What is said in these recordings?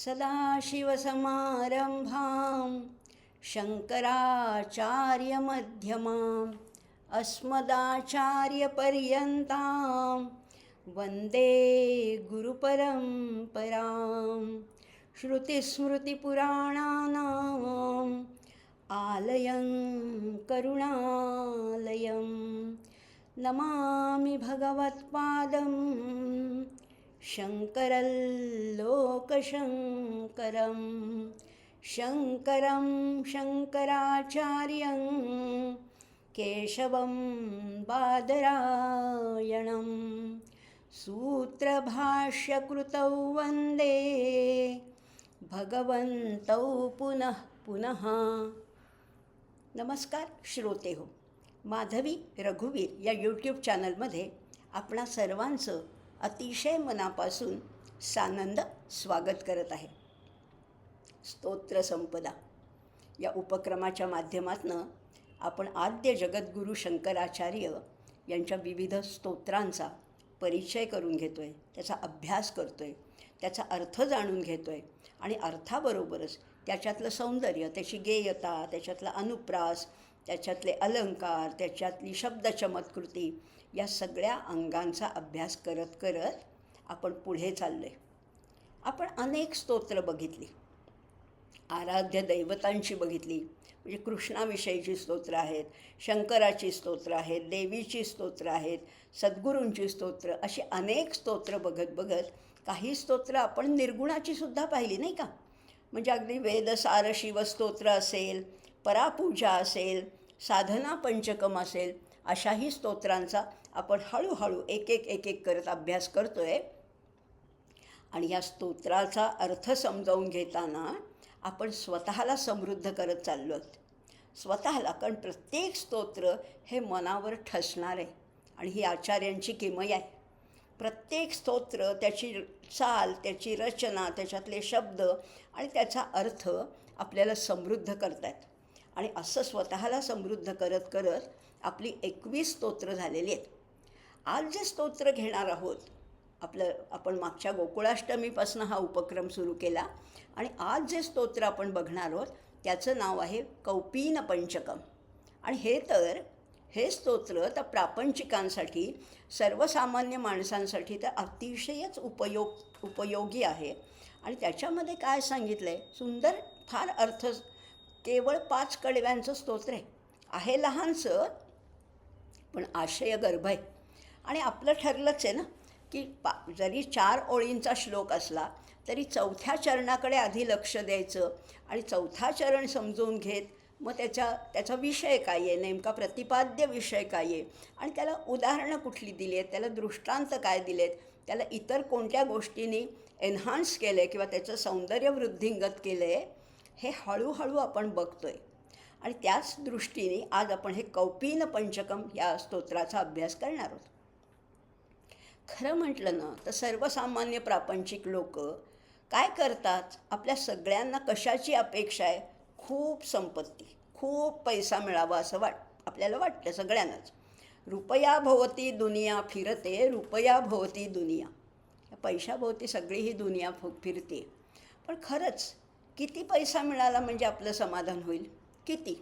सदाशिवसमारंभां शङ्कराचार्यमध्यमाम् अस्मदाचार्यपर्यन्तां वन्दे गुरुपरम्परां। श्रुतिस्मृतिपुराणानाम् आलयं करुणालयं नमामि भगवत्पादं शङ्करल्लोकशङ्करं शङ्करं शङ्कराचार्यं केशवं बादरायणं सूत्रभाष्यकृतौ वन्दे भगवन्तौ पुनः पुनः। नमस्कार श्रोते हो, माधवी रघुवीर या यूट्यूब चॅनलमध्ये आपणा सर्वांचं अतिशय मनापासून सानंद स्वागत करत आहे. स्तोत्रसंपदा या उपक्रमाच्या माध्यमातून आपण आद्य जगद्गुरू शंकराचार्य यांच्या विविध स्तोत्रांचा परिचय करून घेतो आहे, त्याचा अभ्यास करतो आहे, त्याचा अर्थ जाणून घेतो आहे आणि अर्थाबरोबरच त्याच्यातलं सौंदर्य, त्याची गेयता, त्याच्यातला अनुप्रास, त्याच्यातले अलंकार, त्याच्यातली शब्दचमत्कृती या सगळ्या अंगांचा अभ्यास करत करत आपण पुढे चाललो आहे. आपण अनेक स्तोत्र बघितली, आराध्य दैवतांची बघितली, म्हणजे कृष्णाविषयीची स्तोत्र आहेत, शंकराची स्तोत्र आहेत, देवीची स्तोत्र आहेत, सद्गुरूंची स्तोत्र, अशी अनेक स्तोत्र बघत बघत काही स्तोत्र आपण निर्गुणाची सुद्धा पाहिली नाही का. म्हणजे अगदी वेदसार शिवस्तोत्र असेल, परापूजा असेल, साधना पंचकम असेल, अशाही स्तोत्रांचा आपण हळूहळू एक एक करत अभ्यास करतो आहे. आणि या स्तोत्राचा अर्थ समजावून घेताना आपण स्वतःला समृद्ध करत चाललो आहोत, स्वतःला. कारण प्रत्येक स्तोत्र हे मनावर ठसणार आहे आणि ही आचार्यांची किमया आहे. प्रत्येक स्तोत्र, त्याची चाल, त्याची रचना, त्याच्यातले शब्द आणि त्याचा अर्थ आपल्याला समृद्ध करत आहेत. आणि असं स्वतःला समृद्ध करत करत आपली 21 स्तोत्र झालेली आहेत. आज जे स्तोत्र घेणार आहोत, आपण मागच्या गोकुळाष्टमीपासून हा उपक्रम सुरू केला आणि आज जे स्तोत्र आपण बघणार आहोत त्याचं नाव आहे कौपीन पंचकम. आणि हे स्तोत्र तर प्रापंचिकांसाठी, सर्वसामान्य माणसांसाठी तर अतिशयच उपयोगी आहे. आणि त्याच्यामध्ये काय सांगितलं आहे, सुंदर फार अर्थ, केवळ 5 कडव्यांचं स्तोत्र आहे लहानसं पण आशय गर्भ आहे. आणि आपलं ठरलंच आहे ना की जरी 4 ओळींचा श्लोक असला तरी 4थ्या चरणाकडे आधी लक्ष द्यायचं आणि 4था चरण समजून घेत मग त्याचा विषय काय आहे, नेमका प्रतिपाद्य विषय काय आहे आणि त्याला उदाहरणं कुठली दिली आहेत, त्याला दृष्टांत काय दिलेत, त्याला इतर कोणत्या गोष्टींनी एन्हान्स केलं आहे किंवा त्याचं सौंदर्य वृद्धिंगत केलं आहे, हे हळूहळू आपण बघतो आहे. आणि त्याच दृष्टीने आज आपण हे कौपीन पंचकम या स्तोत्राचा अभ्यास करणार आहोत. खरं म्हटलं ना तर सर्वसामान्य प्रापंचिक लोक काय करतात, आपल्या सगळ्यांना कशाची अपेक्षा आहे, खूप संपत्ती, खूप पैसा मिळावा असं आपल्याला वाटतं सगळ्यांनाच. रुपया भोवती दुनिया फिरते, रुपया भोवती दुनिया. या पैशाभोवती सगळी ही दुनिया फिरते. पण खरंच किती पैसा मिळाला म्हणजे आपलं समाधान होईल? किती?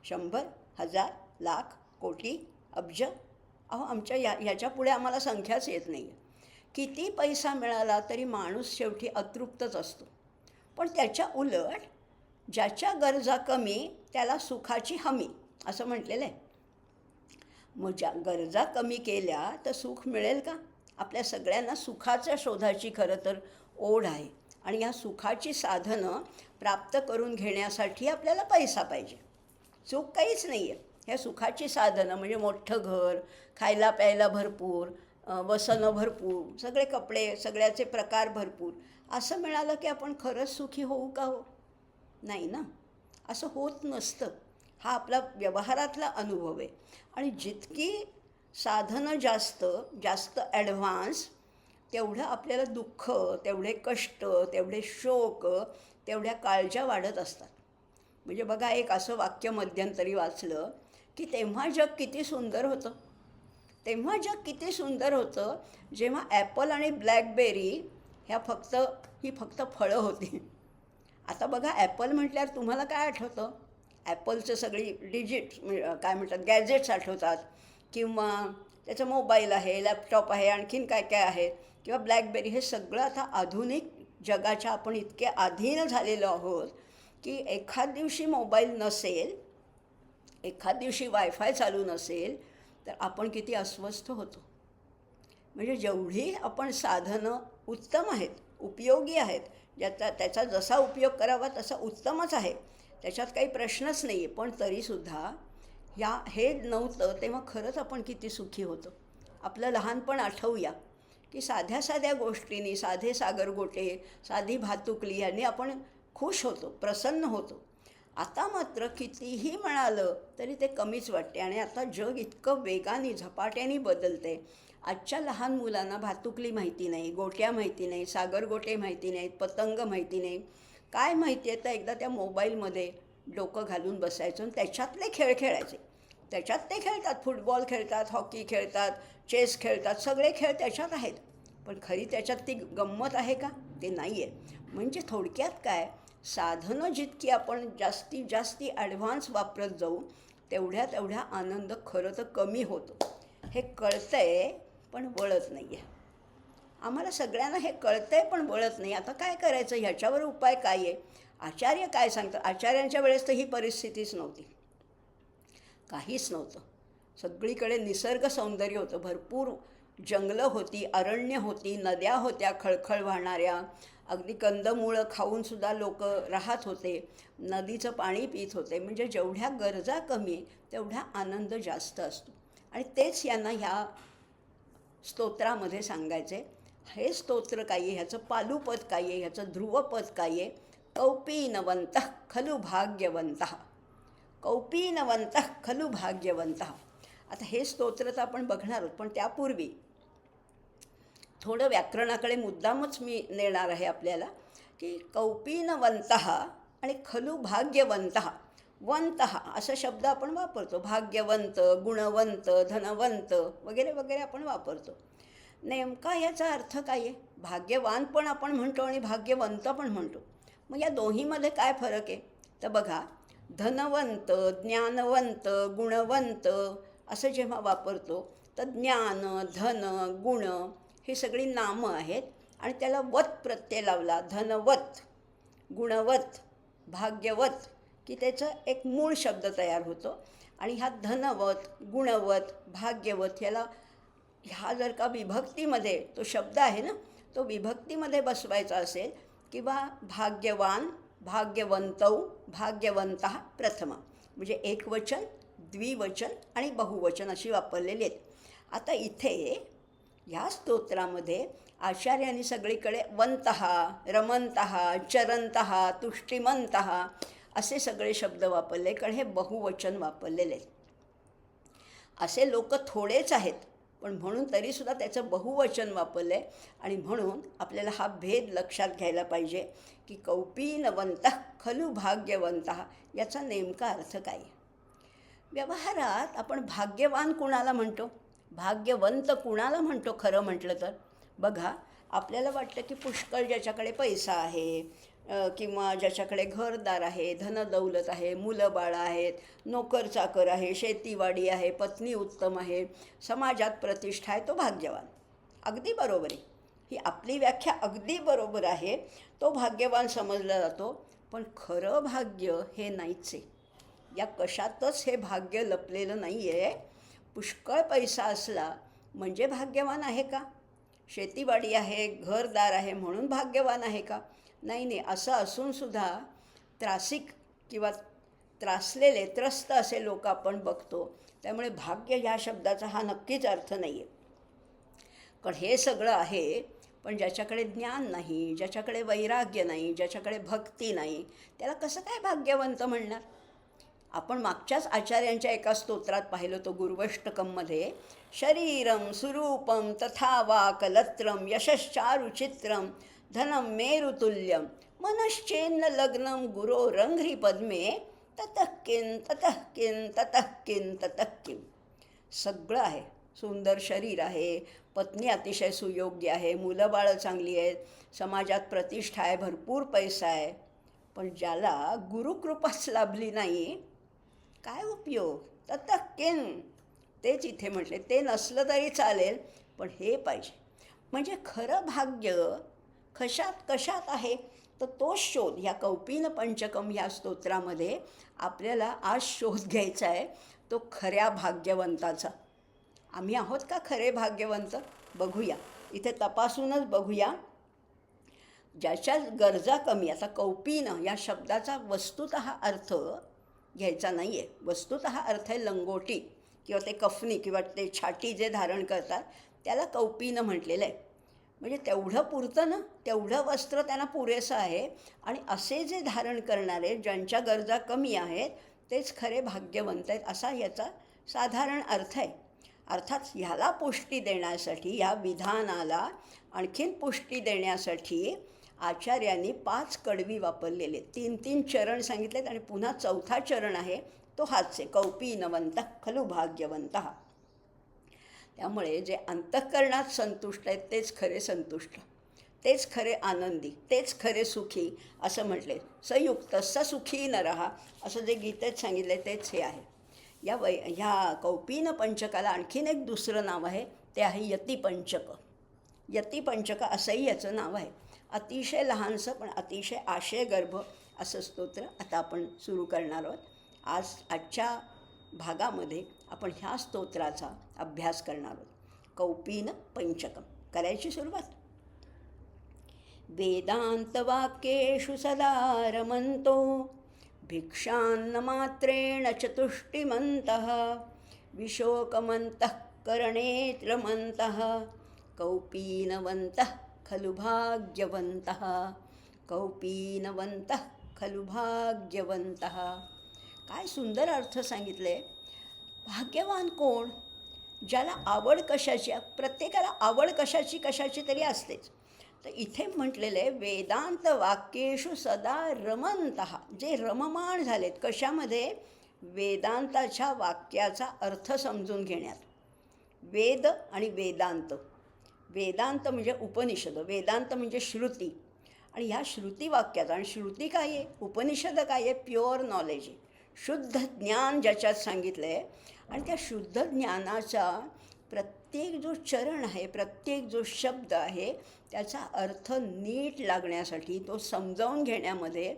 100, 1000, लाख, कोटी, अब्ज? अहो, आमच्या ह्याच्या पुढे आम्हाला संख्याच येत नाही आहे. किती पैसा मिळाला तरी माणूस शेवटी अतृप्तच असतो. पण त्याच्या उलट ज्याच्या गरजा कमी त्याला सुखाची हमी असं म्हटलेलं आहे. मग ज्या गरजा कमी केल्या तर सुख मिळेल का? आपल्या सगळ्यांना सुखाच्या शोधाची खरं तर ओढ आहे. आणि या सुखाची साधनं प्राप्त करून घेण्यासाठी आपल्याला पैसा पाहिजे. सुख काहीच नाही आहे. ह्या सुखाची साधनं म्हणजे मोठं घर, खायला प्यायला भरपूर, वसनं भरपूर, सगळे कपडे, सगळ्याचे प्रकार भरपूर, असं मिळालं की आपण खरंच सुखी होऊ का हो? नाही ना, असं होत नसतं. हा आपला व्यवहारातला अनुभव आहे. आणि जितकी साधनं जास्त ॲडव्हान्स, तेवढं आपल्याला दुःख, तेवढे कष्ट, तेवढे शोक, तेवढ्या काळज्या वाढत असतात. म्हणजे बघा, एक असं वाक्य मध्यंतरी वाचलं की तेव्हा जग किती सुंदर होतं, तेव्हा जग किती सुंदर होतं जेव्हा ॲपल आणि ब्लॅकबेरी ह्या फक्त ही फक्त फळं होती. आता बघा ॲपल म्हटल्यावर तुम्हाला काय आठवतं? ॲपलचं सगळी काय म्हणतात गॅजेट्स आठवतात किंवा त्याचा मोबाईल आहे, लॅपटॉप आहे, आणखीन काय काय आहे किंवा ब्लॅकबेरी. हे सगळं आता आधुनिक जगाच्या आपण इतके अधीन झालेलो आहोत की एखाद दिवशी मोबाईल नसेल, एखाद दिवशी वायफाय चालू नसेल तर आपण किती अस्वस्थ होतो. म्हणजे जेवढी आपण साधनं उत्तम आहेत, उपयोगी आहेत, त्याचा जसा उपयोग करावा तसा उत्तमच आहे, त्याच्यात काही प्रश्नच नाही आहे, पण तरीसुद्धा हे नव्हतं तेव्हा खरंच आपण किती सुखी होतो. आपलं लहानपण आठवूया की साध्या साध्या गोष्टींनी, साधे सागरगोटे, साधी भातुकली यांनी आपण खुश होतो, प्रसन्न होतो. आता मात्र कितीही म्हणालं तरी ते कमीच वाटते. आणि आता जग इतकं वेगाने झपाट्याने बदलते. आजच्या लहान मुलांना भातुकली माहिती नाही, गोट्या माहिती नाही, सागरगोटे माहिती नाहीत, पतंग माहिती नाही. काय माहिती आहे तर एकदा त्या मोबाईलमध्ये डोकं घालून बसायचं आणि त्याच्यातले खेळ खेळायचे. त्याच्यात ते खेळतात, फुटबॉल खेळतात, हॉकी खेळतात, चेस खेळतात, सगळे खेळ त्याच्यात आहेत. पण खरी त्याच्यात ती गंमत आहे का? ते नाही आहे. म्हणजे थोडक्यात काय, साधनं जितकी आपण जास्तीत जास्ती ॲडव्हान्स वापरत जाऊ तेवढ्या आनंद खरं तर कमी होतो. हे कळतं आहे पण वळत नाही आहे. आम्हाला सगळ्यांना हे कळतं आहे पण वळत नाही. आता काय करायचं, ह्याच्यावर उपाय काय आहे? आचार्य काय सांगतात? आचार्यांच्या वेळेस तर ही परिस्थितीच नव्हती, काहीच नव्हतं. सगळीकडे निसर्ग सौंदर्य होतं, भरपूर जंगलं होती, अरण्य होती, नद्या होत्या खळखळ वाहणाऱ्या, अगदी कंदमुळं खाऊनसुद्धा लोक राहत होते, नदीचं पाणी पित होते. म्हणजे जेवढ्या गरजा कमी तेवढा आनंद जास्त असतो. आणि तेच यांना ह्या स्तोत्रामध्ये सांगायचे. हे स्तोत्र काय आहे, ह्याचं पालुपद काय आहे, ह्याचं ध्रुवपद काय आहे? कौपीनवंतः खलु भाग्यवंतः, कौपीनवंतः खलु भाग्यवंतः. आता हे स्तोत्र तर आपण बघणार आहोत, पण त्यापूर्वी थोडं व्याकरणाकडे मुद्दामच मी नेणार आहे आपल्याला की कौपीनवंतः आणि खलु भाग्यवंतः. वंतः असा शब्द आपण वापरतो, भाग्यवंत, गुणवंत, धनवंत वगैरे वगैरे आपण वापरतो. नेमका याचा अर्थ काय आहे? भाग्यवान पण आपण म्हणतो आणि भाग्यवंत पण म्हणतो. मग या दोन्हीमध्ये काय फरक आहे तर बघा, धनवंत, ज्ञानवंत, गुणवंत असं जेव्हा वापरतो तर ज्ञान, धन, गुण ही सगळी नामं आहेत आणि त्याला वत प्रत्यय लावला, धनवत, गुणवत, भाग्यवत, की त्याचं एक मूळ शब्द तयार होतो. आणि ह्या धनवत, गुणवत, भाग्यवत ह्या जर का विभक्तीमध्ये तो शब्द आहे ना, तो विभक्तीमध्ये बसवायचा असेल किंवा भाग्यवान, भाग्यवंतौ, भाग्यवंतः प्रथमा, म्हणजे एकवचन, द्विवचन आणि बहुवचन अशी वापरलेली आहेत. आता इथे ह्या स्तोत्रामध्ये आचार्यांनी सगळीकडे वंतः, रमंतः, चरंतः, तुष्टिमंतः असे सगळे शब्द वापरले, कारण हे बहुवचन वापरलेले आहेत. असे लोक थोडेच आहेत, पण म्हणून तरीसुद्धा त्याचं बहुवचन वापरलं आहे. आणि म्हणून आपल्याला हा भेद लक्षात घ्यायला पाहिजे की कौपीनवंतः खलु भाग्यवंतः याचा नेमका अर्थ काय. व्यवहारात आपण भाग्यवान कुणाला म्हणतो, भाग्यवंत कुणाला म्हणतो खरं म्हटलं तर? बघा, आपल्याला वाटतं की पुष्कळ ज्याच्याकडे पैसा आहे किंवा ज्याच्याकडे घरदार आहे, धनदौलत आहे, मुलं बाळं आहेत, नोकर चाकर आहे, शेतीवाडी आहे, पत्नी उत्तम आहे, समाजात प्रतिष्ठा आहे, तो भाग्यवान. अगदी बरोबर आहे, ही आपली व्याख्या अगदी बरोबर आहे. तो भाग्यवान समजला जातो. पण खरं भाग्य हे नाहीच आहे. या कशातच हे भाग्य लपलेलं नाही आहे. पुष्कळ पैसा असला म्हणजे भाग्यवान आहे का? शेतीवाडी आहे, घरदार आहे म्हणून भाग्यवान आहे का? नाही नाही. असं असूनसुद्धा त्रासिक किंवा त्रासलेले, त्रस्त असे लोक आपण बघतो. त्यामुळे भाग्य ह्या शब्दाचा हा नक्कीच अर्थ नाही आहे. कारण हे सगळं आहे, पण ज्याच्याकडे ज्ञान नाही, ज्याच्याकडे वैराग्य नाही, ज्याच्याकडे भक्ती नाही, त्याला कसं काय भाग्यवंत म्हणणार? आपण मागच्याच आचार्यांच्या एका स्तोत्रात पाहिलं, तो गुर्वष्टकममध्ये, शरीरम सुरूपम तथा वा कलत्रम यशश्चारुचित्रम धनम मेरुतुल्यम मनश्चेन्न लग्नम गुरो रंघ्री पद्मे ततः किं ततः किं ततः किं ततः किं. सगळं आहे, सुंदर शरीर आहे, पत्नी अतिशय सुयोग्य आहे, मुलं बाळं चांगली आहेत, समाजात प्रतिष्ठा आहे, भरपूर पैसा आहे. पण ज्याला गुरुकृपाच लाभली नाही, काय उपयोग? तत किं. तेच इथे म्हटले, ते नसलं तरी चालेल, पण हे पाहिजे. म्हणजे खरं भाग्य कशात कशात आहे, तर तोच शोध ह्या कौपीन पंचकम ह्या स्तोत्रामध्ये आपल्याला आज शोध घ्यायचा आहे, तो खऱ्या भाग्यवंताचा. आम्ही आहोत का खरे भाग्यवंत? बघूया, इथे तपासूनच बघूया. ज्याच्या गरजा कमी, आता कौपीन या शब्दाचा वस्तुतः अर्थ घ्यायचा नाही आहे. वस्तुतः अर्थ आहे लंगोटी किंवा ते कफनी किंवा ते छाटी जे धारण करतात त्याला कौपीन म्हटलेलं आहे. म्हणजे तेवढं पुरतं ना, तेवढं वस्त्र त्यांना पुरेसं आहे. आणि असे जे धारण करणारे ज्यांच्या गरजा कमी आहेत तेच खरे भाग्यवंत आहेत, असा याचा साधारण अर्थ आहे. अर्थात ह्याला पुष्टी देण्यासाठी, या विधानाला आणखीन पुष्टी देण्यासाठी आचार्यांनी 5 कडवी वापरलेले, 3 चरण सांगितलेत. आणि पुन्हा 4था चरण आहे तो हाच आहे, कौपीनवंत खलु भाग्यवंत. त्यामुळे जे अंतःकरणात संतुष्ट आहेत तेच खरे संतुष्ट, तेच खरे आनंदी, तेच खरे सुखी असं म्हटले. सयुक्त स सुखी नरहा असं जे गीतेत सांगितलं आहे तेच हे आहे. ह्या कौपीन पंचकाला आणखीन एक दुसरं नाव आहे, ते आहे यतिपंचक. यतिपंचक असंही याचं नाव आहे. अतिशय लहानसं पण अतिशय आशयगर्भ असं स्तोत्र आता आपण सुरू करणार आहोत. आजच्या भागामध्ये आपण ह्या स्तोत्राचा अभ्यास करणार आहोत. कौपीन पंचकम करायची सुरुवात. वेदान्तवाक्येषु सदा रमन्तो भिक्षान्नमात्रेण चतुष्टिमन्तः विशोकमन्तः करणेत्रमन्तः कौपीनवन्तः खलु भाग्यवन्तः. कौपीनवन्तः खलु भाग्यवन्तः. काय सुंदर अर्थ सांगितले. भाग्यवान कोण? ज्याला आवड कशाची, प्रत्येकाला आवड कशाची कशाची तरी असतेच. तर इथे म्हटलेलं आहे वेदांत वाक्येषु सदा रमन्तः, जे रममाण झालेत कशामध्ये? वेदांताच्या वाक्याचा अर्थ समजून घेण्यात. वेद आणि वेदांत. वेदांत म्हणजे उपनिषद, वेदांत म्हणजे श्रुती. आणि ह्या श्रुती वाक्याचा, आणि श्रुती काय आहे, उपनिषद काय आहे, प्युअर नॉलेज आहे, शुद्ध ज्ञान ज्याच्यात सांगितलं आहे. आणि त्या शुद्ध ज्ञानाचा प्रत्येक जो चरण आहे, प्रत्येक जो शब्द आहे, त्याचा अर्थ नीट लागण्यासाठी, तो समजावून घेण्यामध्ये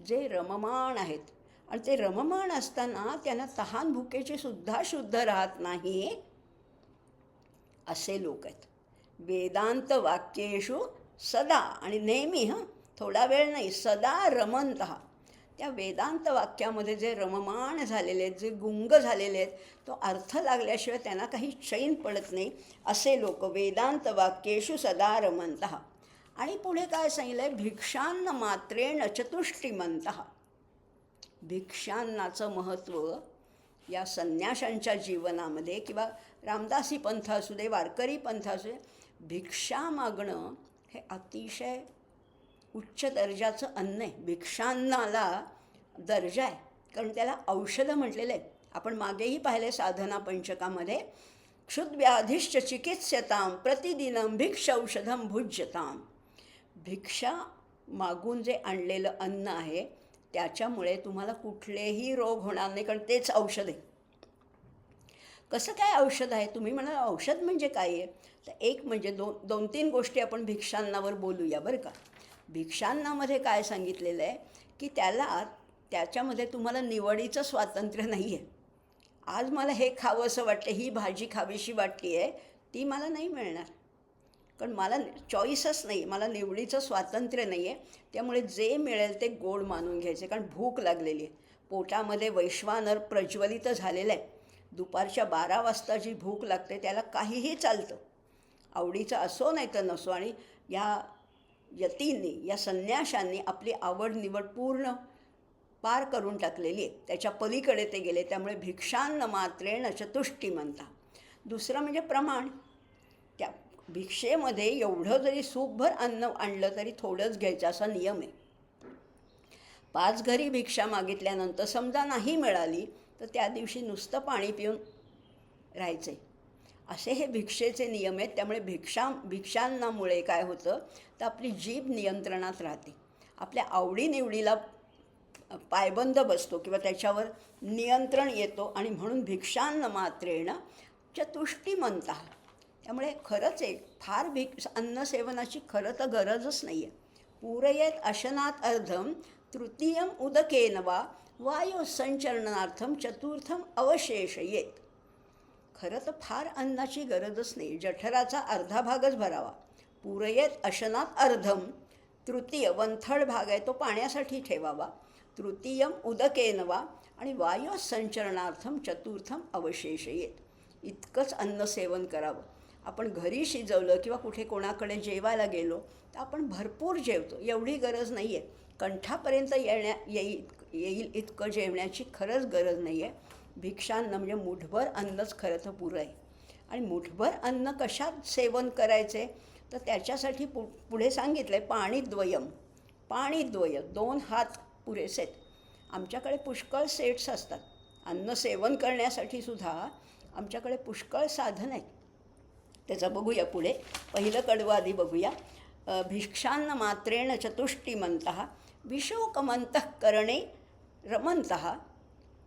जे रममाण आहेत, आणि ते रममाण असताना त्यांना तहान भुकेची सुद्धा शुद्ध राहत नाही, असे लोक आहेत. वेदांत वाक्येषु सदा, आणि नेहमी, थोडा वेळ नाही, सदा रमन्तः. त्या वेदांत वाक्यामध्ये जे रममाण झालेले आहेत, जे गुंग झालेले आहेत, तो अर्थ लागल्याशिवाय त्यांना काही चैन पडत नाही, असे लोक वेदांत वाक्येषु सदा रमन्तः. आणि पुढे काय सांगितलं आहे? भिक्षान्न मात्रेण चतुष्टिमन्तः. भिक्षान्नाचं महत्त्व या संन्याशांच्या जीवनामध्ये, किंवा रामदासी पंथ असू दे, वारकरी पंथ असू दे, भिक्षा मागणं हे अतिशय उच्च दर्जाचं अन्न आहे. भिक्षान्नाला दर्जा आहे, कारण त्याला औषधं म्हटलेलं आहे. आपण मागेही पाहिले साधना पंचकामध्ये, क्षुद्व्याधिश्च चिकित्स्यतां प्रतिदिनं भिक्ष औषधं भुज्यताम. भिक्षा मागून जे आणलेलं अन्न आहे त्याच्यामुळे तुम्हाला कुठलेही रोग होणार नाही, कारण तेच औषध आहे. कसं काय औषध आहे? तुम्ही म्हणाल औषध म्हणजे काय आहे? तर एक म्हणजे 2-3 गोष्टी आपण भिक्षांनावर बोलूया बरं का. भिक्षांनामध्ये काय सांगितलेलं आहे की त्याच्यामध्ये तुम्हाला निवडीचं स्वातंत्र्य नाही आहे. आज मला हे खावंसं वाटतं, ही भाजी खावीशी वाटते आहे, ती मला नाही मिळणार, कारण मला चॉईसच नाही, मला निवडीचं स्वातंत्र्य नाही आहे. त्यामुळे जे मिळेल ते गोड मानून घ्यायचे, कारण भूक लागलेली आहे. पोटामध्ये वैश्वानर प्रज्वलित झालेलं आहे. दुपारच्या 12 वाजता जी भूक लागते त्याला काहीही चालतं, आवडीचं असो नाही तर नसो. आणि या यतींनी, या संन्याशांनी आपली आवड निवड पूर्ण पार करून टाकलेली आहे, त्याच्या पलीकडे ते गेले. त्यामुळे भिक्षान्न मात्रेण चतुष्टिमन्तः. दुसरं म्हणजे प्रमाण. त्या भिक्षेमध्ये एवढं जरी सूपभर अन्न आणलं तरी थोडंच घ्यायचं असा नियम आहे. 5 घरी भिक्षा मागितल्यानंतर समजा नाही मिळाली तर त्या दिवशी नुसतं पाणी पिऊन राहायचं आहे. असे हे भिक्षेचे नियम आहेत. त्यामुळे भिक्षांनामुळे काय होतं तर आपली जीभ नियंत्रणात राहते. आपल्या आवडीनिवडीला पायबंद बसतो किंवा त्याच्यावर नियंत्रण येतो आणि म्हणून भिक्षान्न मात्रेण चतुष्टिमंतः. त्यामुळे खरंच आहे, फार अन्नसेवनाची खरं तर गरजच नाही आहे. पूरयेत अशनात अर्धम तृतीयम उदकेन वा वायुसंचरणार्थम चतुर्थम अवशेषयेत. खरं तर फार अन्नाची गरजच नाही. जठराचा अर्धा भागच भरावा. पूरयेत अशनात अर्धम, तृतीय वंथड भाग आहे तो पाण्यासाठी ठेवावा. तृतीयम उदकेन वा आणि वायुसंचरणार्थम चतुर्थम अवशेषयेत. इतकंच अन्नसेवन करावं. आपण घरी शिजवलं किंवा कुठे कोणाकडे जेवायला गेलो तर आपण भरपूर जेवतो. एवढी गरज नाही आहे. कंठापर्यंत येईल इतकं जेवण्याची खरंच गरज नाही आहे. भिक्षान्न म्हणजे मुठभर अन्नच खरं तर पुरं आहे. आणि मुठभर अन्न कशात सेवन करायचे तर त्याच्यासाठी पुढे सांगितलं आहे पाणीद्वयम. पाणीद्वय 2 हात पुरेसे आहेत. आमच्याकडे पुष्कळ सेट्स असतात. अन्न सेवन करण्यासाठी सुद्धा आमच्याकडे पुष्कळ साधन आहेत. त्याचं बघूया पुढे. पहिलं कडवं आधी बघूया. भिक्षान्न मात्रेण चतुष्टिमंतः विशोकमंतः करणे रमंतः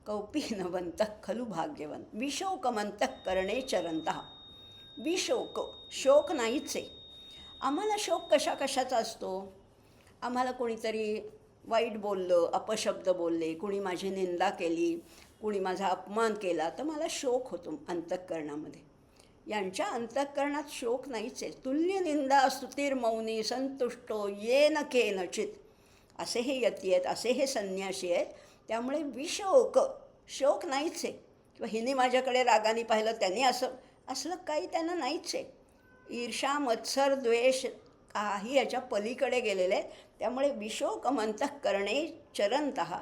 कौपीनवंतः खलु भाग्यवंत. विशोकमंतः करणे चरंतः. विशोक, शोक नाहीच आहे. आम्हाला शोक कशाचा असतो? आम्हाला कोणीतरी वाईट बोललं, अपशब्द बोलले, कुणी माझी निंदा केली, कुणी माझा अपमान केला तर मला शोक होतो अंतःकरणामध्ये. यांच्या अंतःकरणात शोक नाहीच आहे. तुल्य निंदा स्तुतिर्मौनी संतुष्टो येन केनचित. असे हे यती आहेत, असे हे संन्यासी आहेत. त्यामुळे विशोक, शोक नाहीच आहे. किंवा हिने माझ्याकडे रागाने पाहिलं, त्याने असलं काही त्यांना नाहीच आहे. ईर्षा, मत्सर, द्वेष काही याच्या पलीकडे गेलेले आहेत. त्यामुळे विशोकमंतः करणे चरंतः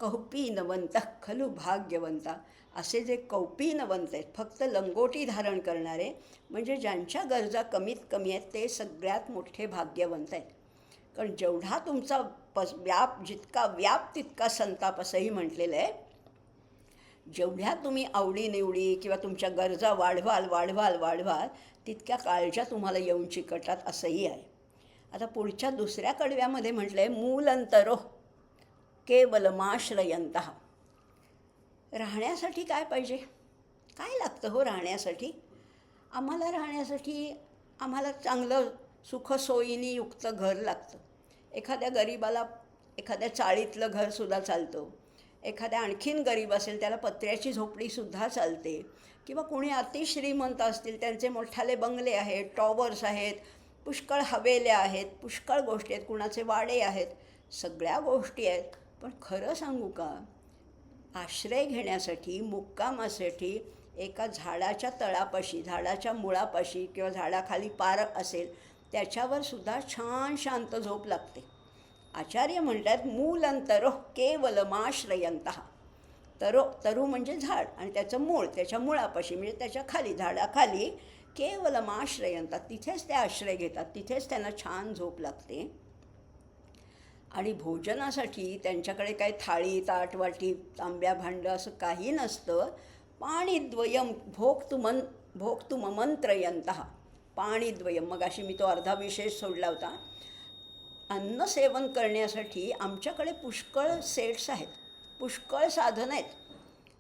कौपीनवंतः खलु भाग्यवंता. असे जे कौपीनवंत आहेत, फक्त लंगोटी धारण करणारे, म्हणजे ज्यांच्या गरजा कमीत कमी आहेत ते सगळ्यात मोठे भाग्यवंत आहेत. कारण जेवढा तुमचा जितका व्याप तितका संताप असंही म्हटलेलं आहे. जेवढ्या तुम्ही आवडीनिवडी किंवा तुमच्या गरजा वाढवाल तितक्या काळज्या तुम्हाला येऊन चिकटतात असंही आहे. आता पुढच्या दुसऱ्या कडव्यामध्ये म्हटलं आहे मूलंतरो केवलमाश्रयंतः. राहण्यासाठी काय पाहिजे? काय लागतं हो राहण्यासाठी? आम्हाला चांगलं सुखसोयीनी युक्त घर लागतं. एखाद्या गरीबाला एखाद्या चाळीतलं घरसुद्धा चालतं. एखाद्या आणखीन गरीब असेल त्याला पत्र्याची झोपडीसुद्धा चालते. किंवा कोणी अतिश्रीमंत असतील त्यांचे मोठाले बंगले आहेत, टॉवर्स आहेत, पुष्कळ हवेल्या आहेत, पुष्कळ गोष्टी आहेत, कुणाचे वाडे आहेत, सगळ्या गोष्टी आहेत. पण खरं सांगू का, आश्रय घेण्यासाठी, मुक्कामासाठी एका झाडाच्या तळापाशी, झाडाच्या मुळापाशी किंवा झाडाखाली पार असेल त्याच्यावर सुद्धा छान शांत झोप लागते. आचार्य म्हणतात मूलंतरो केवलमाश्रयंतः. तरु म्हणजे झाड आणि त्याचं मूळ, त्याच्या मुळापाशी म्हणजे त्याच्या खाली, झाडाखाली केवलमाश्रयंतः. तिथेच ते आश्रय घेतात, तिथेच त्यांना छान झोप लागते. आणि भोजनासाठी त्यांच्याकडे काही थाळी, ताट, वाटी, तांब्या, भांडं असं काही नसतं. पाणीद्वयम भोक्तुममंत्रयंतः. पाणीद्वयम, मगाशी मी तो अर्धा विशेष सोडला होता. अन्न सेवन करण्यासाठी आमच्याकडे पुष्कळ सेट्स आहेत, पुष्कळ साधनं आहेत.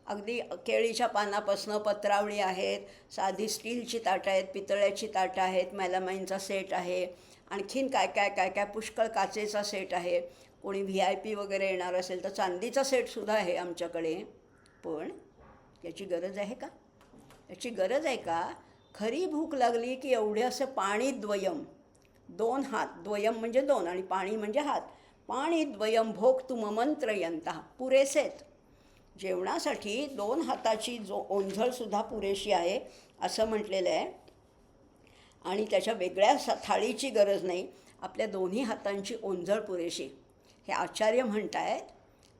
अगदी केळीच्या पानापासनं पत्रावळी आहेत, साधी स्टीलची ताटं आहेत, पितळ्याची ताटं आहेत, मेलामाईनचा सेट आहे, आणखीन काय पुष्कळ काचेचा सेट आहे. कोणी VIP वगैरे येणार असेल तर चांदीचा सेटसुद्धा आहे आमच्याकडे. पण याची गरज आहे का? याची गरज आहे का? खरी भूक लागली की एवढे असं पाणीद्वयम, 2 हात, द्वयम म्हणजे 2 आणि पाणी म्हणजे हात, पाणीद्वयम भोक्तुममंत्रयंतः. पुरेसेत. जेवणासाठी 2 हाताची ओंझळसुद्धा पुरेशी आहे असं म्हटलेलं आहे. आणि त्याच्या वेगळ्या थाळीची गरज नाही, आपल्या दोन्ही हातांची ओंझळ पुरेशी, हे आचार्य म्हणत आहेत.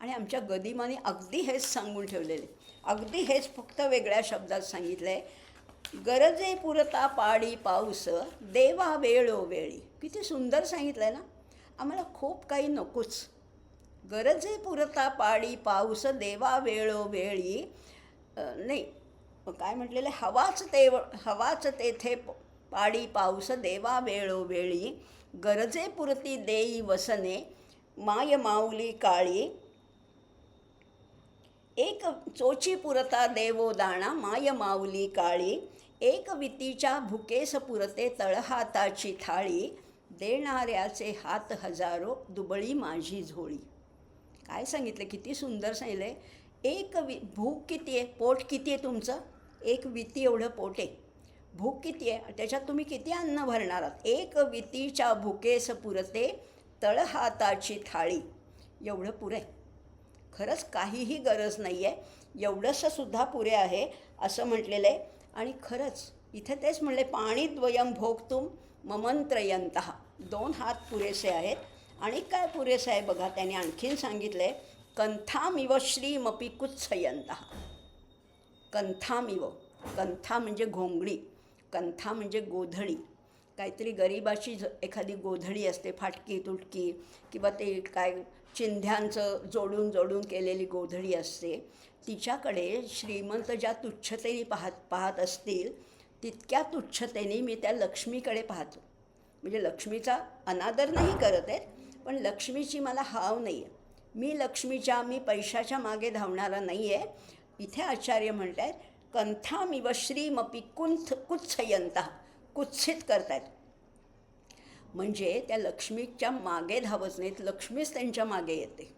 आणि आमच्या गदिमाने अगदी हेच सांगून ठेवलेले, अगदी हेच फक्त वेगळ्या शब्दात सांगितलं आहे. गरजे पुरता पाडी पाऊस देवा वेळोवेळी. किती सुंदर सांगितलं आहे ना. आम्हाला खूप काही नकोच. गरजे पुरता पाडी पाऊस देवा वेळोवेळी नाही, काय म्हटलेलं आहे, हवाच तेथे पाडी पाऊस देवा वेळोवेळी, गरजे पुरती देई वसने, माय माऊली काळी, एक चोची पुरता देवो दाणा, माय माऊली काळी, एक वितीच्या भुकेस पुरते तळहाताची थाळी, देणाऱ्याचे हात हजारो, दुबळी माझी झोळी. काय सांगितलं, किती सुंदर सांगितलं आहे. भूक किती आहे, पोट किती आहे तुमचं, एक विती एवढं पोट आहे. भूक किती आहे, त्याच्यात तुम्ही किती अन्न भरणार आहात. एक वितीच्या भुकेस पुरते तळहाताची थाळी, एवढं पुरे. खरंच काहीही गरज नाही आहे, एवढंसं सुद्धा पुरे आहे असं म्हटलेलं आहे. आणि खरंच इथे तेच म्हणले, पाणी द्वयम भोगतुम ममंत्रयंतः, 2 हात पुरेसे आहेत. आणि काय पुरेसं आहे बघा, त्याने आणखीन सांगितलं आहे, कंथामिव श्रीमपी कुत्सयंतः. कंथामिव, कंथा म्हणजे घोंगडी, कंथा म्हणजे गोधडी. काहीतरी गरिबाची एखादी गोधडी असते, फाटकी तुटकी, किंवा ते काय चिंध्यांचं जोडून केलेली गोधडी असते. तिच्याकडे श्रीमंत ज्या तुच्छतेने पाहत असतील, तितक्या तुच्छतेने मी त्या लक्ष्मीकडे पाहतो. म्हणजे लक्ष्मीचा अनादर नाही करत आहेत, पण लक्ष्मीची मला हाव नाही आहे. मी पैशाच्या मागे धावणारा नाही आहे. इथे आचार्य म्हणत आहेत, कंथामिव श्रीमपी कुत्सयंतः, कुत्सित करतायत. म्हणजे त्या लक्ष्मीच्या मागे धावत नाहीत, लक्ष्मीच त्यांच्या मागे येते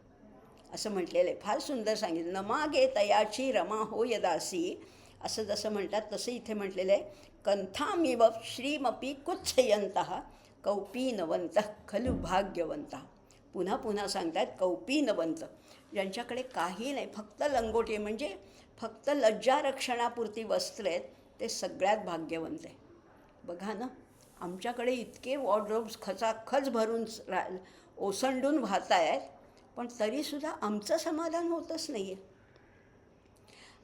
असं म्हटलेलं आहे. फार सुंदर सांगितलं. न मागे तयाची रमा होय दासी, असं जसं म्हणतात तसं इथे म्हटलेलं आहे. कंथामिव श्रीमपी कुत्सयंतः कौपीनवंत खलु भाग्यवंतः. पुन्हा पुन्हा सांगतात, कौपीनवंत, ज्यांच्याकडे काही नाही, फक्त लंगोटी, म्हणजे फक्त लज्जारक्षणापुरती वस्त्र आहेत, ते सगळ्यात भाग्यवंत आहे. बघा ना, आमच्याकडे इतके वॉर्डरोब्स खचाखच भरून ओसंडून वाहत आहेत, पण तरीसुद्धा आमचं समाधान होतच नाही आहे.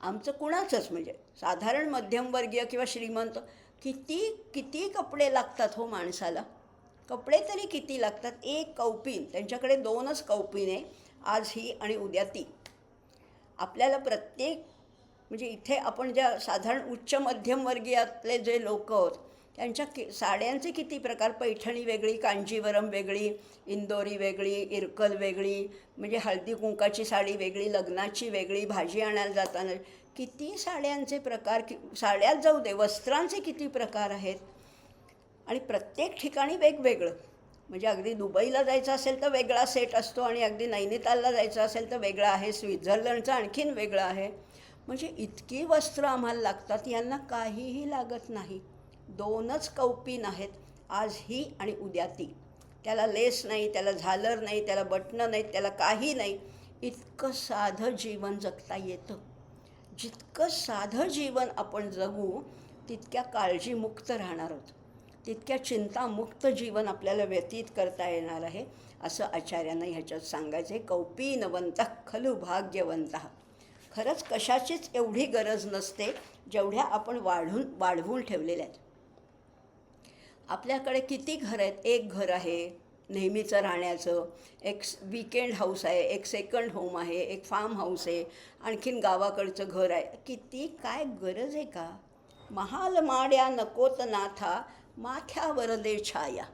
आमचं कुणाचंच, म्हणजे साधारण मध्यमवर्गीय किंवा श्रीमंत, किती कपडे लागतात हो माणसाला. कपडे तरी किती लागतात. एक कौपीन, त्यांच्याकडे 2च कौपीन आहे, आज ही आणि उद्या ती. आपल्याला प्रत्येक, म्हणजे इथे आपण ज्या साधारण उच्च मध्यमवर्गीयातले जे लोक आहोत, त्यांच्या साड्यांचे किती प्रकार. पैठणी वेगळी, कांजीवरम वेगळी, इंदोरी वेगळी, इरकल वेगळी, म्हणजे हळदी कुंकाची साडी वेगळी, लग्नाची वेगळी, भाजी आणायला जाताना किती साड्यांचे प्रकार. साड्यात जाऊ दे, वस्त्रांचे किती प्रकार आहेत. आणि प्रत्येक ठिकाणी वेगवेगळं. म्हणजे अगदी दुबईला जायचं असेल तर वेगळा सेट असतो, आणि अगदी नैनितालला जायचं असेल तर वेगळा आहे, स्वित्झर्लंडचं आणखीन वेगळं आहे. म्हणजे इतकी वस्त्र आम्हाला लागतात, यांना काहीही लागत नाही. 2च कौपीन आहेत, आज ही आणि उद्या ती. त्याला लेस नाही, त्याला झालर नाही, त्याला बटणं नाहीत, त्याला काही नाही. इतकं साधं जीवन जगता येतं. जितकं साधं जीवन आपण जगू, तितक्या काळजीमुक्त राहणार आहोत, तितक्या चिंतामुक्त जीवन आपल्याला व्यतीत करता येणार आहे, असं आचार्यांना ह्याच्यात सांगायचं आहे. कौपीनवंतः खलु भाग्यवंतः. खरंच कशाचीच एवढी गरज नसते, जेवढ्या आपण वाढवून ठेवलेल्या आहेत. आपल्याकडे किती घर आहेत. एक घर आहे नेहमीचं राहण्याचं, एक वीकेंड हाऊस आहे, एक सेकंड होम आहे, एक फार्म हाऊस आहे, आणखीन गावाकडचं घर आहे. किती काय गरज आहे का. महाल माड्या नकोत नाथा, माथ्यावर दे छाया.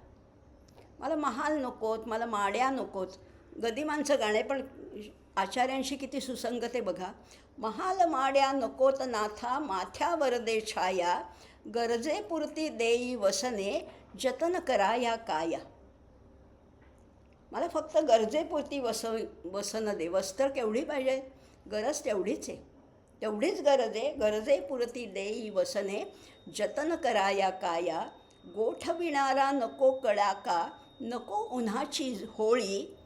मला महाल नकोत, मला माड्या नकोत. गदिमांचं गाणं आहे, पण आचार्यांशी किती सुसंगत आहे बघा. महाल माड्या नकोत नाथा, माथ्यावर दे छाया, गरजेपुरती देई वसने, जतन करा या काया. मला फक्त गरजेपुरती वसन दे. वस्त्र केवढी पाहिजे, गरज तेवढीच आहे, तेवढीच गरज आहे. गरजेपुरती देई वसने, जतन करा या काया, गोठविणारा नको कडाका, नको उन्हाची होळी,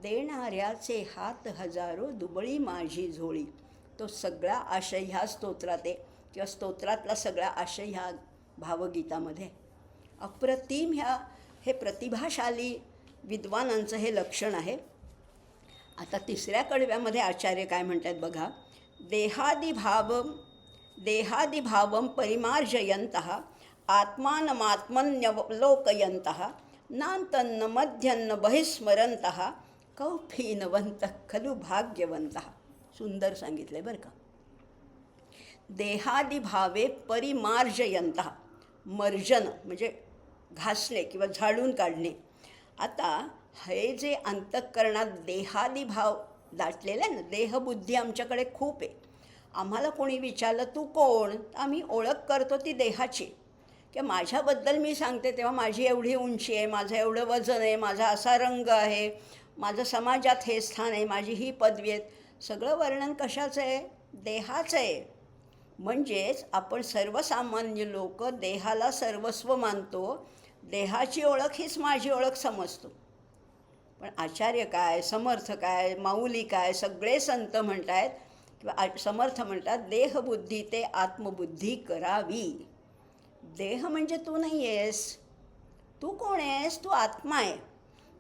देणाऱ्याचे हात हजारो, दुबळी माझी झोळी. तो सगळा आशय ह्या स्तोत्रात आहे, किंवा स्तोत्रातला सगळा आशय ह्या भावगीतामध्ये. अप्रतिम हे प्रतिभाशाली विद्वानांचं हे लक्षण आहे. आता 3ऱ्या कडव्यामध्ये आचार्य काय म्हणतात बघा. देहादिभावम परिमार्जयन्तः, आत्मानमात्मन्यवलोकयन्तः, नान्तन्न मध्यन्न बहिस्मरन्तः, कौफीनवन्तः खलु भाग्यवन्तः. सुंदर सांगितलं आहे बरं का. देहादिभावे परिमार्जयंतः. मर्जन म्हणजे घासणे किंवा झाडून काढणे. आता हे जे अंतःकरणात देहादिभाव दाटलेला आहे ना, देहबुद्धी आमच्याकडे खूप आहे. आम्हाला कोणी विचारलं तू कोण, तर आम्ही ओळख करतो ती देहाची. किंवा माझ्याबद्दल मी सांगते तेव्हा माझी एवढी उंची आहे, माझं एवढं वजन आहे, माझा असा रंग आहे, माझं समाजात हे स्थान आहे, माझी ही पदवी आहे. सगळं वर्णन कशाचं आहे? देहाचं आहे. म्हणजेच आपण सर्वसामान्य लोक देहाला सर्वस्व मानतो. देहाची ओळख हीच माझी ओळख समजतो. पण आचार्य काय, समर्थ काय, माऊली काय, सगळे संत म्हणत आहेत किंवा समर्थ म्हणतात देहबुद्धी ते आत्मबुद्धी करावी. देह म्हणजे तू नाही आहेस. तू कोण आहेस? तू आत्मा आहे.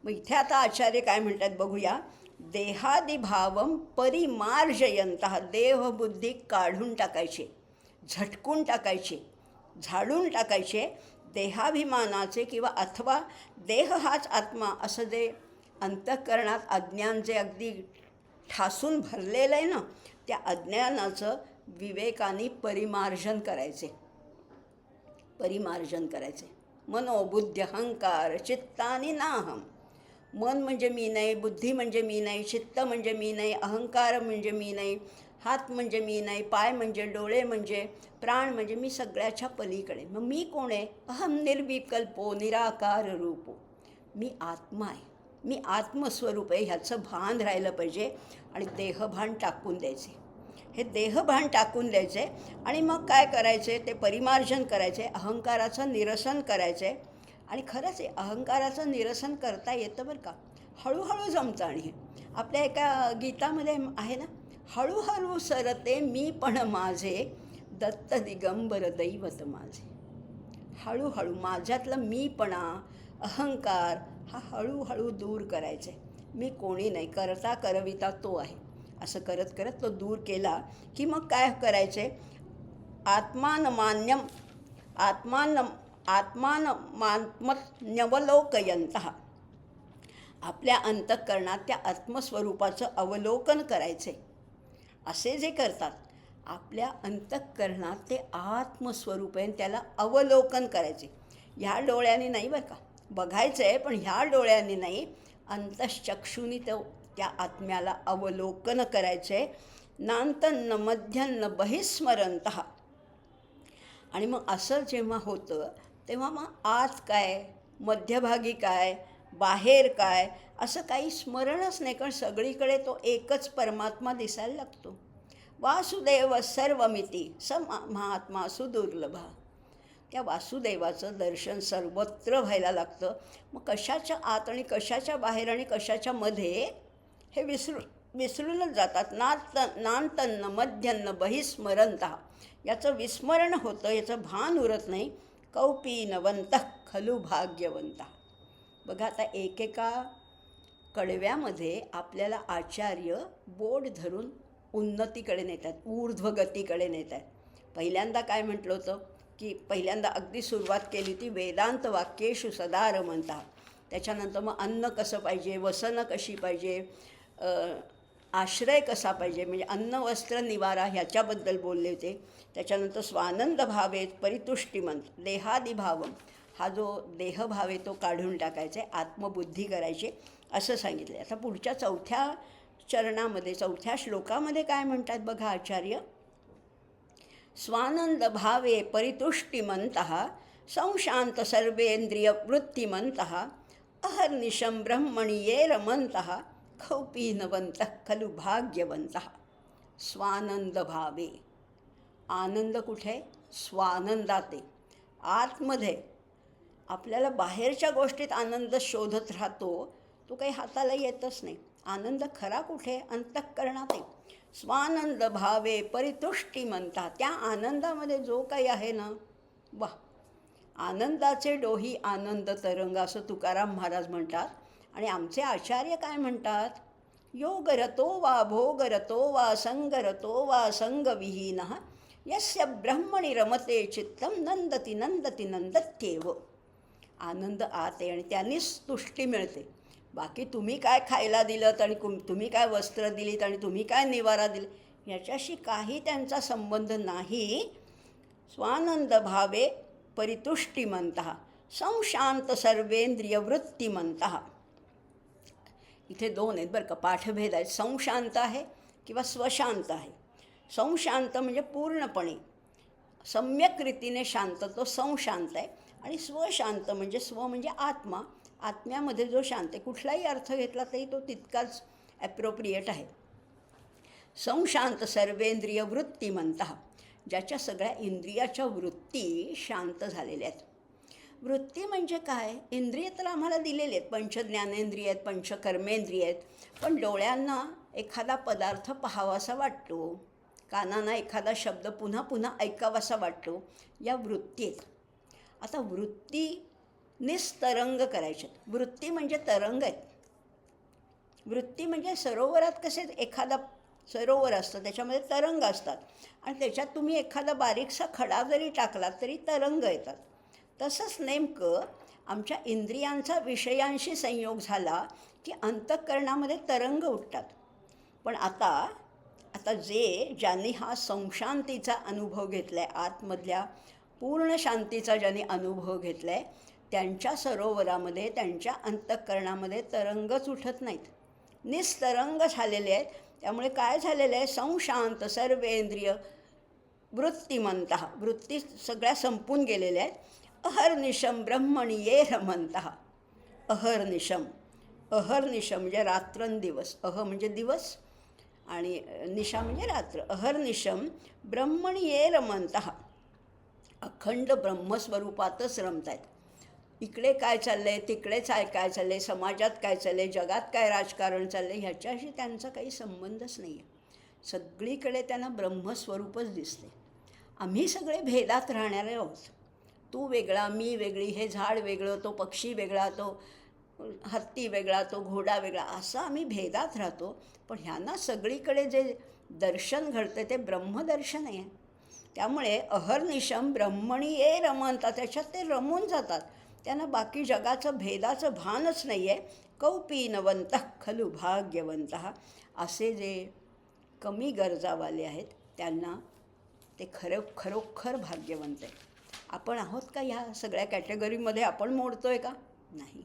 मग इथे आता आचार्य काय म्हणतात बघूया. देहादिभावम परिमार्जयंतः. देहबुद्धी काढून टाकायचे, झटकून टाकायचे, झाडून टाकायचे. देहाभिमानाचे किंवा अथवा देह हाच आत्मा असं जे अंतःकरणात अज्ञान जे अगदी ठासून भरलेलं आहे ना, त्या अज्ञानाचं विवेकाने परिमार्जन करायचे. परिमार्जन करायचे. मनोबुद्धी अहंकार चित्तानी नाहम. मन म्हणजे मी नाही, बुद्धी म्हणजे मी नाही, चित्त म्हणजे मी नाही, अहंकार म्हणजे मी नाही, हात म्हणजे मी नाही, पाय म्हणजे, डोळे म्हणजे, प्राण म्हणजे मी सगळ्याच्या पलीकडे. मग मी कोण आहे? अहम निर्विकल्पो निराकार रूपो. मी आत्मा आहे, मी आत्मस्वरूप आहे, ह्याचं भान राहिलं पाहिजे. आणि देहभान टाकून द्यायचे. हे देहभान टाकून द्यायचे आणि मग काय करायचे? ते परिमार्जन करायचे, अहंकाराचं निरसन करायचे. आणि खरंच आहे, अहंकाराचं निरसन करता येतं बरं का. हळूहळू जमतं. आणि हे आपल्या एका गीतामध्ये आहे ना, हळूहळू सरते मी पण माझे, दत्त दिगंबर दैवत माझे. हळूहळू माझ्यातलं मीपणा, अहंकार हा हळूहळू दूर करायचे. मी कोणी नाही, करता करविता तो आहे. असं करत करत तो दूर केला की मग काय करायचे? आत्मानमान्यम आत्मानमात्मन्यवलोकयंतः. आपल्या अंतःकरणात त्या आत्मस्वरूपाचं अवलोकन करायचे. असे जे करतात आपल्या अंतःकरणात ते आत्मस्वरूप आहे, त्याला अवलोकन करायचे. ह्या डोळ्यांनी नाही बरं का, बघायचं आहे पण ह्या डोळ्यांनी नाही, अंतश्चक्षुनी तो त्या आत्म्याला अवलोकन करायचे. नान्तन्न मध्यन्न बहिस्मरंतः. आणि मग असं जेव्हा होतं तेव्हा मग आत काय, मध्यभागी काय, बाहेर काय, असं काही स्मरणच नाही. कारण सगळीकडे तो एकच परमात्मा दिसायला लागतो. वासुदेव सर्वमिती स महात्मा सुदुर्लभा. त्या वासुदेवाचं दर्शन सर्वत्र व्हायला लागतं. मग कशाच्या आत आणि कशाच्या बाहेर आणि कशाच्या मध्ये हे विसरूनच जातात. नान्तन्न मध्यन्न बहिस्मरंतः. याचं विस्मरण होतं, याचं भान उरत नाही. कौपीनवंतः खलु भाग्यवंतः. बघा आता एकेका कडव्यामध्ये आपल्याला आचार्य बोट धरून उन्नतीकडे नेतात, ऊर्ध्वगतीकडे नेतात. पहिल्यांदा काय म्हटलं होतं की पहिल्यांदा अगदी सुरुवात केली ती वेदांत वाक्येषु सदार म्हणता. त्याच्यानंतर मग अन्न कसं पाहिजे, वसनं कशी पाहिजे, आश्रय कसा पाहिजे, म्हणजे अन्न वस्त्र निवारा ह्याच्याबद्दल बोलले होते. त्याच्यानंतर स्वानंद भावेत परितुष्टिमंत देहादिभावम. हा जो देहभाव आहे तो काढून टाकायचा आहे, आत्मबुद्धी करायची असं सांगितलं. आता पुढच्या चौथ्या चरणामध्ये, चौथ्या श्लोकामध्ये काय म्हणतात बघा आचार्य. स्वानंद भावे परितुष्टिमंतः संशांत सर्वेंद्रिय वृत्तिमंतः अहर्निशं ब्रह्मणि ये रमन्तः कौपीनवंतः खलु भाग्यवंतः. स्वानंद भावे. आनंद कुठे? स्वानंदात आहे, आतमध्ये. आपल्याला बाहेरच्या गोष्टीत आनंद शोधत राहतो, तो काही हाताला येतच नाही. आनंद खरा कुठे? अंतःकरणात आहे. स्वानंद भावे परितुष्टिमंता. त्या आनंदामध्ये जो काही आहे ना, वा, आनंदाचे डोही आनंद तरंग असं तुकाराम महाराज म्हणतात. आणि आमचे आचार्य काय म्हणतात? योगरतो वा भोगरतो वा संगरतो वा संगविहीनः यस्य ब्रह्मणि रमते चित्तं नंदती नंदती नंदत्येव. आनंद आत आहे आणि त्यांनीच तुष्टी मिळते. बाकी तुम्ही काय खायला दिलं आणि तुम्ही काय वस्त्र दिलीत आणि तुम्ही काय निवारा दिले, याच्याशी काही त्यांचा संबंध नाही. स्वानंद भावे परितुष्टिमंतः संशांत सर्वेंद्रियवृत्तिमंतः. इथे दोन आहेत बरं का, पाठभेद आहेत. संशांत आहे किंवा स्वशांत आहे. संशांत म्हणजे पूर्णपणे सम्यक रीतीने शांत, तो संशांत आहे. आणि स्वशांत म्हणजे स्व म्हणजे आत्मा, आत्म्यामध्ये जो शांत आहे. कुठलाही अर्थ घेतला तरी तो तितकाच ॲप्रोप्रिएट आहे. संशांत सर्वेंद्रिय वृत्तिमंतः, ज्याच्या सगळ्या इंद्रियाच्या वृत्ती शांत झालेल्या आहेत. वृत्ती म्हणजे काय? इंद्रिय तर आम्हाला दिलेले आहेत, पंचज्ञानेंद्रिय आहेत, पंचकर्मेंद्रिय आहेत. पण डोळ्यांना एखादा पदार्थ पाहावासा वाटतो, कानांना एखादा शब्द पुन्हा पुन्हा ऐकावासा वाटतो, या वृत्ती आहेत. आता वृत्ती निस्तरंग करायच्यात. वृत्ती म्हणजे तरंग आहेत. वृत्ती म्हणजे सरोवरात कसे एखादा सरोवर असतं, त्याच्यामध्ये तरंग असतात आणि त्याच्यात तुम्ही एखादा बारीकसा खडा जरी टाकलात तरी तरंग येतात. तसंच नेमकं आमच्या इंद्रियांचा विषयांशी संयोग झाला की अंतःकरणामध्ये तरंग उठतात. पण आता ज्यांनी हा संशांतीचा अनुभव घेतला आहे, आतमधल्या पूर्ण शांतीचा ज्यांनी अनुभव घेतला आहे, त्यांच्या सरोवरामध्ये, त्यांच्या अंतःकरणामध्ये तरंगच उठत नाहीत, निस्तरंग झालेले आहेत. त्यामुळे काय झालेलं आहे? संशांत सर्वेंद्रिय वृत्तिमंतः, वृत्ती सगळ्या संपून गेलेल्या आहेत. अहर्निशम ब्रह्मणी ये रमंतः. अहर्निशम, अहर्निशम म्हणजे रात्रंदिवस. अह म्हणजे दिवस आणि निशा म्हणजे रात्र. अहर्निशम ब्रह्मणी ये रमंतः, अखंड ब्रह्मस्वरूपातच रमत आहेत. इकडे काय चाललं आहे, तिकडेच काय चाललं आहे, समाजात काय चाललं आहे, जगात काय राजकारण चाललं आहे, ह्याच्याशी त्यांचा काही संबंधच नाही आहे. सगळीकडे त्यांना ब्रह्मस्वरूपच दिसते. आम्ही सगळे भेदात राहणारे आहोत. तू वेगळा, मी वेगळी, हे झाड वेगळं, तो पक्षी वेगळा, तो हत्ती वेगळा, तो घोडा वेगळा, असं आम्ही भेदात राहतो. पण ह्यांना सगळीकडे जे दर्शन घडतं ते ब्रह्मदर्शन आहे. त्यामुळे अहर्निशम ब्रह्मणी ये रमंता, त्याच्यात ते रमून जातात. त्यांना बाकी जगाचं भेदाचं भानच नाही आहे. कौपीनवंतः खलु भाग्यवंतः, असे जे कमी गरजावाले आहेत त्यांना ते खरोखर भाग्यवंत आहे. आपण आहोत का ह्या सगळ्या कॅटेगरीमध्ये? आपण मोडतो आहे का? नाही.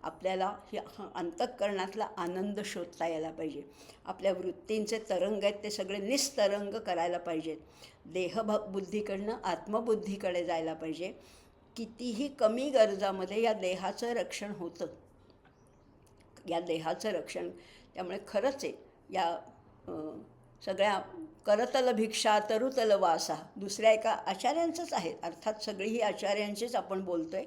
आपल्याला हे अंतःकरणातला आनंद शोधता यायला पाहिजे. आपल्या वृत्तींचे तरंग आहेत ते सगळे निस्तरंग करायला पाहिजेत. देहबुद्धीकडनं आत्मबुद्धीकडे जायला पाहिजे. कितीही कमी गरजामध्ये या देहाचं रक्षण होतं, या देहाचं रक्षण. त्यामुळे खरंच आहे या सगळ्या करतल भिक्षा तरुतल वासा, दुसऱ्या एका आचार्यांचंच आहे, अर्थात सगळी ही आचार्यांचीच आपण बोलतो आहे.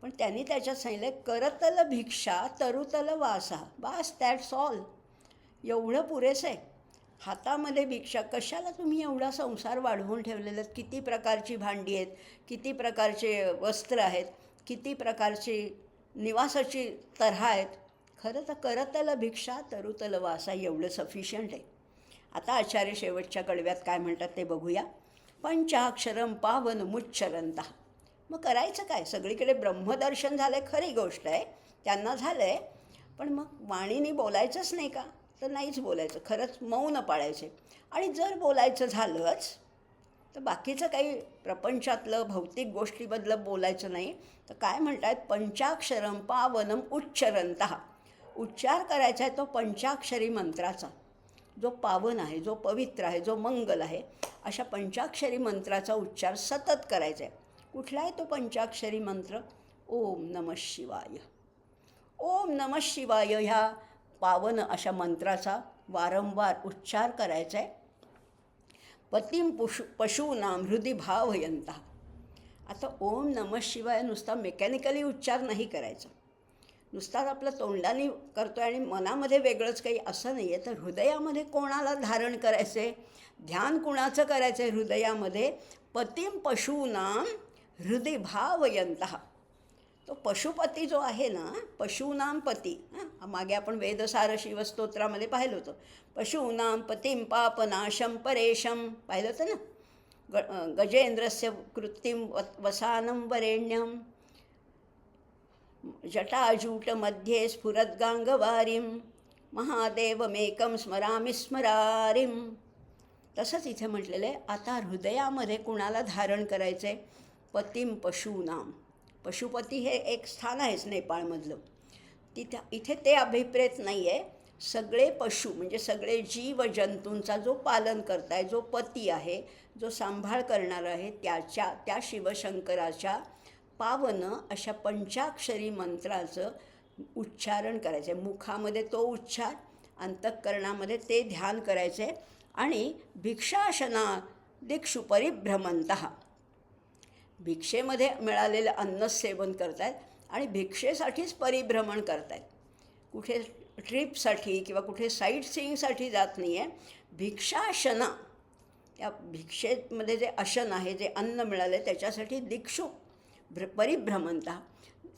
पण त्यांनी त्याच्यात सांगितलं आहे, करतल भिक्षा तरुतल वासा, बास, दॅट्स ऑल. एवढं पुरेसं आहे. हातामध्ये भिक्षा, कशाला तुम्ही एवढा संसार वाढवून ठेवलेला आहेत? किती प्रकारची भांडी आहेत, किती प्रकारचे वस्त्र आहेत, किती प्रकारची निवासाची तऱ्हा आहेत. खरं तर करतल भिक्षा तरुतल वासा एवढं सफिशियंट आहे. आता आचार्य शेवटच्या कडव्यात काय म्हणतात ते बघूया. पंचाक्षरम पावन मुच्चरंतः. मग करायचं काय? सगळीकडे ब्रह्मदर्शन झालं आहे, खरी गोष्ट आहे, त्यांना झालं आहे. पण मग वाणीने बोलायचंच नाही का? तर नाहीच बोलायचं, खरंच मौन पाळायचे. आणि जर बोलायचं झालंच तर बाकीचं काही प्रपंचातलं भौतिक गोष्टीबद्दल बोलायचं नाही. तर काय म्हणतात? पंचाक्षरम पावनम उच्चरंतः. उच्चार करायचा आहे तो पंचाक्षरी मंत्राचा, जो पावन आहे, जो पवित्र आहे, जो मंगल आहे, अशा पंचाक्षरी मंत्राचा उच्चार सतत करायचा आहे. कुठला आहे तो पंचाक्षरी मंत्र? ओम नमः शिवाय. ओम नमः शिवाय ह्या पावन अशा मंत्राचा वारंवार उच्चार करायचा आहे. पतीं पशूनां हृदि भावयंतः. आता ओम नमः शिवाय नुसता मेकॅनिकली उच्चार नाही करायचा, नुसताच आपलं तोंडाने करतो आहे आणि मनामध्ये वेगळंच काही असं नाही आहे. तर हृदयामध्ये कोणाला धारण करायचं आहे, ध्यान कुणाचं करायचं आहे हृदयामध्ये? पतीं पशूनां हृदि भावयंतः. तो पशुपती जो आहे ना, पशूनां पती, मागे आपण वेदसार शिवस्तोत्रामध्ये पाहिलं होतं. पशूनां पतीं पापनाशं परेशं पाहिलं होतं ना. गजेंद्रस्य कृत्तिं वसानं वरेण्यं जटाजूटमध्ये स्फुरद्गांगवारीं महादेवमेकं स्मरामि स्मरारिं. तसंच इथे म्हटलेलं आहे, आता हृदयामध्ये कुणाला धारण करायचं आहे? पतिम पशूनाम. पशुपती हे एक स्थान आहेच नेपाळमधलं. इथे ते अभिप्रेत नाही आहे. सगळे पशु म्हणजे सगळे जीव जंतूंचा जो पालन करताय, जो पती आहे, जो सांभाळ करणार आहे, त्या शिवशंकराच्या पावन अशा पंचाक्षरी मंत्राचं उच्चारण करायचं आहे. मुखामध्ये तो उच्चार, अंतःकरणामध्ये ते ध्यान करायचे आणि भिक्षाशना दिक्षु परिभ्रमंतः. भिक्षेमध्ये मिळालेलं अन्न सेवन करतायत आणि भिक्षेसाठीच परिभ्रमण करतायत. कुठे ट्रिपसाठी किंवा कुठे साईट सीईंगसाठी जात नाही आहे. भिक्षाशना, त्या भिक्षेमध्ये जे अशन आहे, जे अन्न मिळालं आहे त्याच्यासाठी दिक्षु परिभ्रमंतः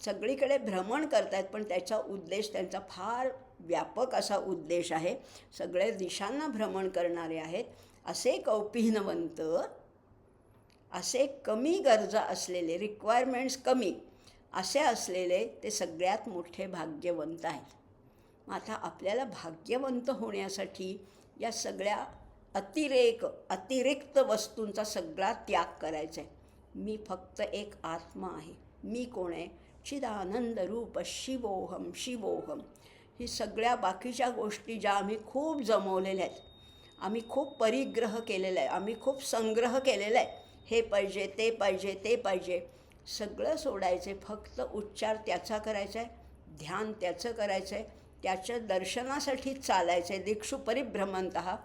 सगळीकडे भ्रमण करतायत. पण त्याचा उद्देश त्यांचा फार व्यापक असा उद्देश आहे. सगळे दिशांना भ्रमण करणारे आहेत. असे कौपीनवंत, असे कमी गरजा असलेले, रिक्वायरमेंट्स कमी असे असलेले ते सगळ्यात मोठे भाग्यवंत आहेत. मग आता आपल्याला भाग्यवंत होण्यासाठी या सगळ्या अतिरिक्त वस्तूंचा सगळा त्याग करायचा आहे. मी फक्त एक आत्मा आहे. मी कोण आहे? चिदानंद रूप शिवोहम शिवोहम. ही सगळ्या बाकीच्या गोष्टी ज्या आम्ही खूप जमवलेल्या आहेत, आम्ही खूप परिग्रह केलेला आहे, आम्ही खूप संग्रह केलेला आहे, हे पाहिजे, ते पाहिजे, ते पाहिजे, सगळं सोडायचे. फक्त उच्चार त्याचा करायचा आहे, ध्यान त्याचं करायचं आहे, त्याच्या दर्शनासाठी चालायचं आहे. दिक्षु परिभ्रमंतः.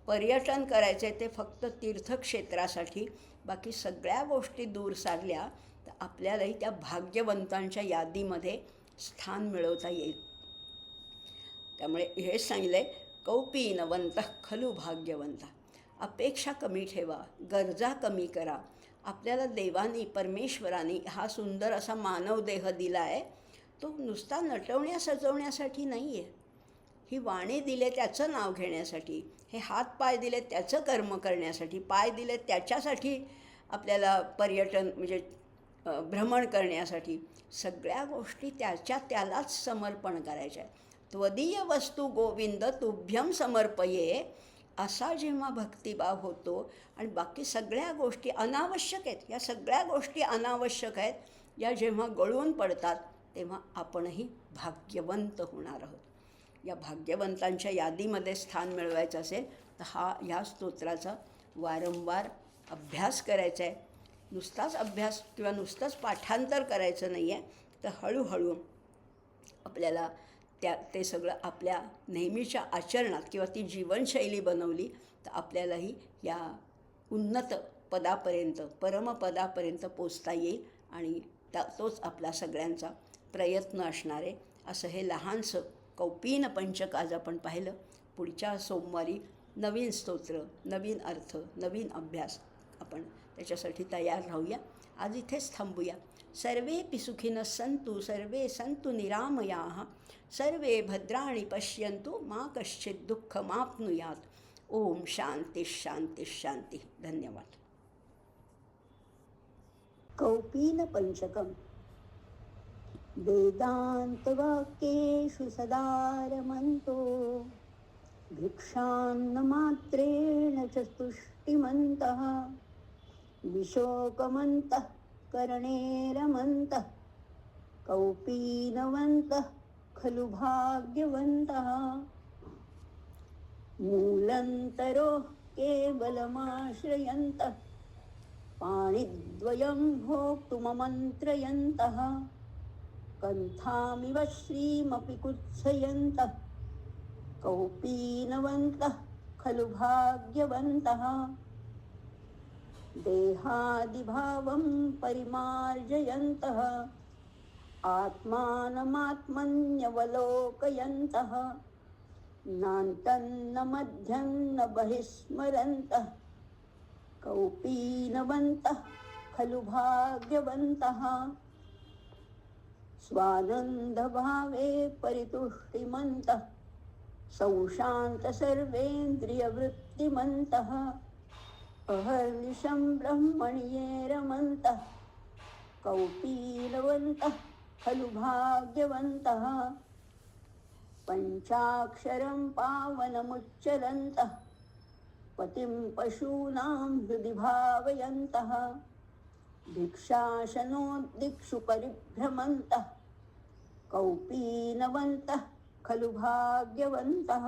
पर्यटन करायचं आहे ते फक्त तीर्थक्षेत्रासाठी. बाकी सगळ्या गोष्टी दूर सारल्या तर आपल्यालाही त्या भाग्यवंतांच्या यादीमध्ये स्थान मिळवता येईल. त्यामुळे हेच सांगितलं आहे, कौपीनवंत खलु भाग्यवंता. अपेक्षा कमी ठेवा, गरजा कमी करा. आपल्याला देवानी, परमेश्वराने हा सुंदर असा मानव देह दिला आहे, तो नुसता नटवण्या सजवण्यासाठी नाही आहे. ही वाणी दिले त्याचं नाव घेण्यासाठी, हे हात पाय दिले त्याचं कर्म करण्यासाठी, पाय दिले त्याच्यासाठी आपल्याला पर्यटन म्हणजे भ्रमण करण्यासाठी. सगळ्या गोष्टी त्यालाच समर्पण करायच्या आहेत. त्वदीय वस्तू गोविंद तुभ्यम समर्पये, असा जेव्हा भक्तिभाव होतो आणि बाकी सगळ्या गोष्टी अनावश्यक आहेत, या सगळ्या गोष्टी अनावश्यक आहेत, या जेव्हा गळून पडतात तेव्हा आपणही भाग्यवंत होणार आहोत. या भाग्यवंतांच्या यादीमध्ये स्थान मिळवायचं असेल तर ह्या स्तोत्राचा वारंवार अभ्यास करायचा आहे. नुसताच अभ्यास किंवा नुसतंच पाठांतर करायचं नाही आहे, तर हळूहळू आपल्याला ते सगळं आपल्या नेहमीच्या आचरणात किंवा ती जीवनशैली बनवली तर आपल्यालाही या उन्नत पदापर्यंत, परमपदापर्यंत पोचता येईल. आणि तोच आपला सगळ्यांचा प्रयत्न असणार आहे. असं हे लहानसं कौपीन पंचक आज आपण पाहिलं. पुढच्या सोमवारी नवीन स्तोत्र, नवीन अर्थ, नवीन अभ्यास आपण त्याच्यासाठी तयार राहूया. आज इथेच थांबूया. सर्वेपि सुखिनः सन्तु, सर्वे सन्तु निरामयाः, सर्वे भद्राणि पश्यन्तु, मा कश्चित् दुःखमाप्नुयात्. ओम शांती शांती शांती. धन्यवाद. कौपीन पंचकम. वेदान्तवाक्येषु सदा रमन्तो, भिक्षान्नमात्रेण च तुष्टिमन्तः, विशोकमन्तः करणे रमन्तः, कौपीनवन्तः खलु भाग्यवन्तः. मूलन्तरोः केवलमाश्रयन्तः, पाणिद्वयं भोक्तुममन्त्रयन्तः, कन्थामिव श्रीमपि कुत्सयन्तः, कौपीनवन्तः खलु भाग्यवन्तः. देहादिभावं परिमार्जयन्तः, आत्मानमात्मन्यवलोकयन्तः, नान्तन्न मध्यं न बहिस्मरन्तः, कौपीनवन्तः खलु भाग्यवन्तः. स्वानन्दभावे परितुष्टिमन्तः, संशान्त सर्वेन्द्रियवृत्तिमन्तः, अहर्निशं ब्रह्मण्ये रमन्तः, कौपीनवन्तः खलु भाग्यवन्तः. पञ्चाक्षरं पावनमुच्चरन्तः, पतिं पशूनां हृदि भावयन्तः भिक्षाशनोद्दिक्षु परिभ्रमन्तः कौपीनवन्तः खलु भाग्यवन्तः.